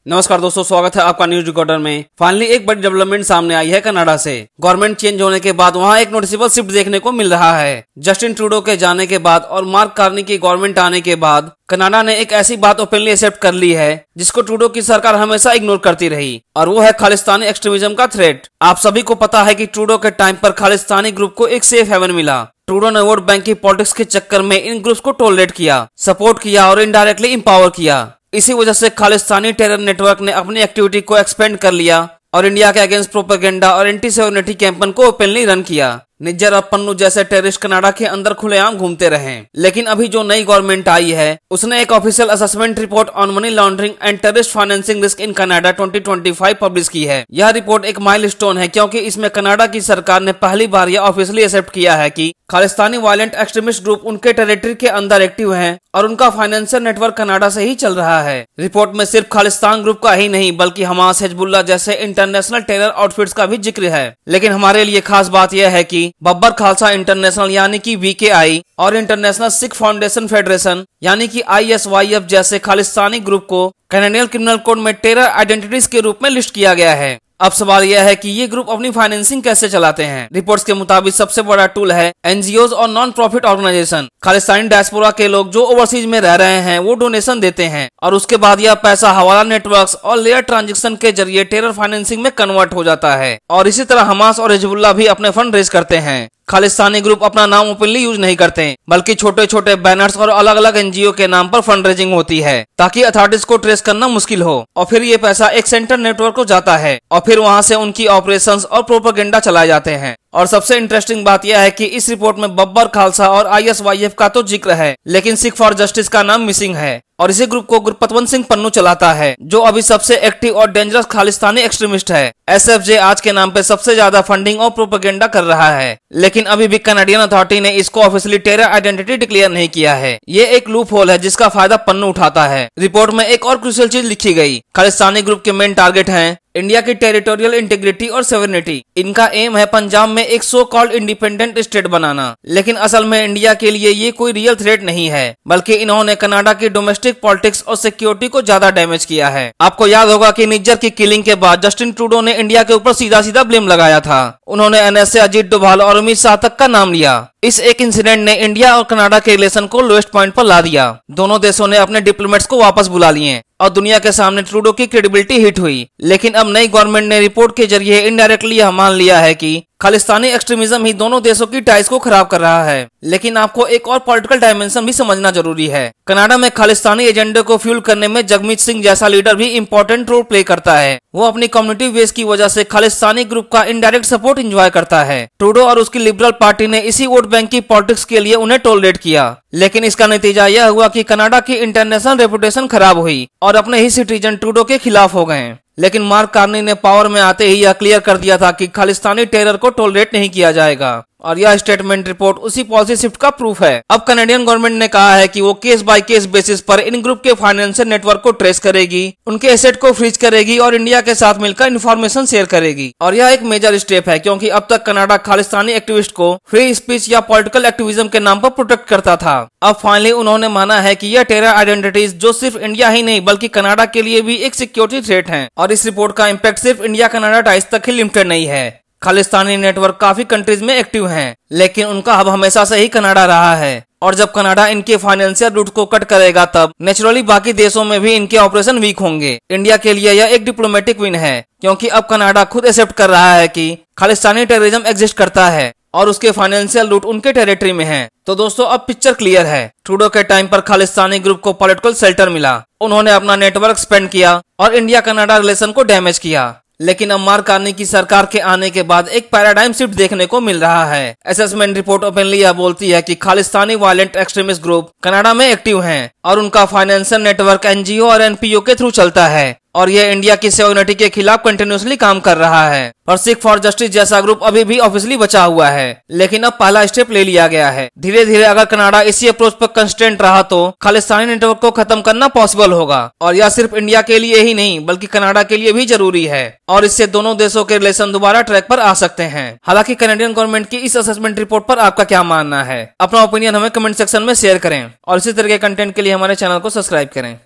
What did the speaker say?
नमस्कार दोस्तों, स्वागत है आपका न्यूज रिकॉर्डर में। फाइनली एक बड़ी डेवलपमेंट सामने आई है कनाडा से। गवर्नमेंट चेंज होने के बाद वहां एक नोटिसेबल शिफ्ट देखने को मिल रहा है। जस्टिन ट्रूडो के जाने के बाद और मार्क कार्नी की गवर्नमेंट आने के बाद कनाडा ने एक ऐसी बात ओपनली एक्सेप्ट कर ली है जिसको ट्रूडो की सरकार हमेशा इग्नोर करती रही, और वो है खालिस्तानी एक्सट्रीमिज्म का थ्रेट। आप सभी को पता है कि ट्रूडो के टाइम पर खालिस्तानी ग्रुप को एक सेफ हेवन मिला। ट्रूडो ने वोट बैंक की पॉलिटिक्स के चक्कर में इन ग्रुप्स को टॉलरेट किया, सपोर्ट किया और इनडायरेक्टली इंपावर किया। इसी वजह से खालिस्तानी टेरर नेटवर्क ने अपनी एक्टिविटी को एक्सपेंड कर लिया और इंडिया के अगेंस्ट प्रोपेगेंडा और एंटी सोवरेनिटी कैंपेन को ओपनली रन किया। निज्जर और पन्नू जैसे टेररिस्ट कनाडा के अंदर खुलेआम घूमते रहे। लेकिन अभी जो नई गवर्नमेंट आई है उसने एक official assessment report on money laundering and terrorist financing risk in Canada 2025 publish की है। यह रिपोर्ट एक माइलस्टोन है क्योंकि इसमें कनाडा की सरकार ने पहली बार यह ऑफिशियली एक्सेप्ट किया है कि खालिस्तानी वायलेंट एक्सट्रीमिस्ट ग्रुप उनके टेरिटरी के अंदर एक्टिव हैं और उनका फाइनेंशियल नेटवर्क कनाडा से ही चल रहा है। रिपोर्ट में सिर्फ खालिस्तान ग्रुप का ही नहीं बल्कि हमास, हिजबुल्लाह जैसे इंटरनेशनल टेरर आउटफिट्स का भी जिक्र है। लेकिन हमारे लिए खास बात यह है कि बब्बर खालसा इंटरनेशनल यानी कि VKI और इंटरनेशनल सिख फाउंडेशन फेडरेशन यानी कि ISYF जैसे खालिस्तानी ग्रुप को कैनेडियन क्रिमिनल कोड में टेरर आइडेंटिटीज के रूप में लिस्ट किया गया है। अब सवाल यह है कि ये ग्रुप अपनी फाइनेंसिंग कैसे चलाते हैं। रिपोर्ट्स के मुताबिक सबसे बड़ा टूल है NGOs और non profit organisation. Khalistani diaspora के लोग जो ओवरसीज में रह रहे हैं वो डोनेशन देते हैं और उसके बाद यह पैसा हवाला नेटवर्क्स और लेयर ट्रांजैक्शन के जरिए टेरर फाइनेंसिंग में कन्वर्ट हो जाता है। और इसी तरह हमास और हिजबुल्लाह भी अपने फंड रेज करते हैं। खालिस्तानी ग्रुप अपना नाम ओपनली यूज नहीं करते बल्कि छोटे छोटे बैनर्स और अलग अलग NGO के नाम पर फंड रेजिंग होती है ताकि अथॉरिटीज को ट्रेस करना मुश्किल हो, और फिर ये पैसा एक सेंटर नेटवर्क को जाता है और फिर वहां से उनकी ऑपरेशंस और प्रोपेगेंडा चलाए जाते हैं। और सबसे इंटरेस्टिंग बात यह है कि इस रिपोर्ट में बब्बर खालसा और ISYF का तो जिक्र है लेकिन सिख फॉर जस्टिस का नाम मिसिंग है, और इसी ग्रुप को गुरपतवंत सिंह पन्नू चलाता है जो अभी सबसे एक्टिव और डेंजरस खालिस्तानी एक्सट्रीमिस्ट है। SFJ आज के नाम पे सबसे ज्यादा फंडिंग और प्रोपेगेंडा कर रहा है, लेकिन अभी भी कनाडियन अथॉरिटी ने इसको ऑफिशियली टेरर आइडेंटिटी डिक्लेयर नहीं किया है। ये एक लूप होल है जिसका फायदा पन्नू उठाता है। रिपोर्ट में एक और क्रूशियल चीज लिखी गई। खालिस्तानी ग्रुप के मेन टारगेट हैं इंडिया की टेरिटोरियल इंटीग्रिटी और सोवरेनिटी। इनका एम है पंजाब में एक सो कॉल्ड इंडिपेंडेंट स्टेट बनाना, लेकिन असल में इंडिया के लिए ये कोई रियल थ्रेट नहीं है बल्कि इन्होंने कनाडा की डोमेस्टिक पॉलिटिक्स और सिक्योरिटी को ज्यादा डैमेज किया है। आपको याद होगा कि निज्जर की किलिंग के बाद जस्टिन ट्रूडो ने इंडिया के ऊपर सीधा सीधा ब्लेम लगाया था। उन्होंने NSA, अजीत डोभाल और अमित शाह तक का नाम लिया। इस एक इंसिडेंट ने इंडिया और कनाडा के रिलेशन को लोएस्ट पॉइंट पर ला दिया। दोनों देशों ने अपने डिप्लोमेट्स को वापस बुला लिए और दुनिया के सामने ट्रूडो की क्रेडिबिलिटी हिट हुई। लेकिन अब नई गवर्नमेंट ने रिपोर्ट के जरिए इनडायरेक्टली यह मान लिया है कि खालिस्तानी एक्सट्रीमिज्म ही दोनों देशों की टाइज को खराब कर रहा है। लेकिन आपको एक और पॉलिटिकल डायमेंशन भी समझना जरूरी है। कनाडा में खालिस्तानी एजेंडे को फ्यूल करने में जगमीत सिंह जैसा लीडर भी इंपॉर्टेंट रोल प्ले करता है। वो अपनी कम्युनिटी बेस की वजह से खालिस्तानी ग्रुप का इनडायरेक्ट सपोर्ट एंजॉय करता है। ट्रूडो और उसकी लिबरल पार्टी ने इसी वोट बैंक की पॉलिटिक्स के लिए उन्हें टॉलरेट किया, लेकिन इसका नतीजा यह हुआ कि कनाडा की इंटरनेशनल रेपुटेशन खराब हुई और अपने ही सिटीजन ट्रूडो के खिलाफ हो गए। लेकिन मार्क कार्नी ने पावर में आते ही यह क्लियर कर दिया था कि खालिस्तानी टेरर को टॉलरेट नहीं किया जाएगा, और यह स्टेटमेंट रिपोर्ट उसी पॉलिसी शिफ्ट का प्रूफ है। अब कनाडियन गवर्नमेंट ने कहा है कि वो केस बाय केस बेसिस पर इन ग्रुप के फाइनेंशियल नेटवर्क को ट्रेस करेगी, उनके एसेट को फ्रीज करेगी और इंडिया के साथ मिलकर इन्फॉर्मेशन शेयर करेगी। और यह एक मेजर स्टेप है क्योंकि अब तक कनाडा खालिस्तानी एक्टिविस्ट को फ्री स्पीच या पॉलिटिकल एक्टिविज्म के नाम पर प्रोटेक्ट करता था। अब फाइनली उन्होंने माना है कि यह टेरर आइडेंटिटीज जो सिर्फ इंडिया ही नहीं बल्कि कनाडा के लिए भी एक सिक्योरिटी थ्रेट है, और इस रिपोर्ट का इम्पैक्ट सिर्फ इंडिया कनाडा टाइज तक ही लिमिटेड नहीं है। खालिस्तानी नेटवर्क काफी कंट्रीज में एक्टिव हैं, लेकिन उनका हब हमेशा से ही कनाडा रहा है, और जब कनाडा इनके फाइनेंशियल रूट को कट करेगा तब नेचुरली बाकी देशों में भी इनके ऑपरेशन वीक होंगे। इंडिया के लिए यह एक डिप्लोमेटिक विन है क्योंकि अब कनाडा खुद एक्सेप्ट कर रहा है कि खालिस्तानी टेररिज्म एग्जिस्ट करता है और उसके फाइनेंशियल रूट उनके टेरिटरी में है। तो दोस्तों अब पिक्चर क्लियर है। ट्रूडो के टाइम पर खालिस्तानी ग्रुप को पॉलिटिकल शेल्टर मिला, उन्होंने अपना नेटवर्क स्पेंड किया और इंडिया कनाडा रिलेशन को डैमेज किया। लेकिन अब मार्क कार्नी की सरकार के आने के बाद एक पैराडाइम शिफ्ट देखने को मिल रहा है। असेसमेंट रिपोर्ट ओपनली यह बोलती है कि Khalistani violent extremist group Canada में एक्टिव हैं और उनका फाइनेंशियल नेटवर्क NGO और NPO के थ्रू चलता है, और यह इंडिया की सोवरेनिटी के खिलाफ कंटिन्यूसली काम कर रहा है। और सिख फॉर जस्टिस जैसा ग्रुप अभी भी ऑफिशियली बचा हुआ है, लेकिन अब पहला स्टेप ले लिया गया है। धीरे धीरे अगर कनाडा इसी अप्रोच पर कंस्टेंट रहा तो खालिस्तानी नेटवर्क को खत्म करना पॉसिबल होगा, और यह सिर्फ इंडिया के लिए ही नहीं बल्कि कनाडा के लिए भी जरूरी है, और इससे दोनों देशों के रिलेशन दोबारा ट्रैक पर आ सकते हैं। हालांकि कनाडियन गवर्नमेंट की इस असेसमेंट रिपोर्ट पर आपका क्या मानना है? अपना ओपिनियन हमें कमेंट सेक्शन में शेयर करें और इसी तरह के कंटेंट के लिए हमारे चैनल को सब्सक्राइब करें।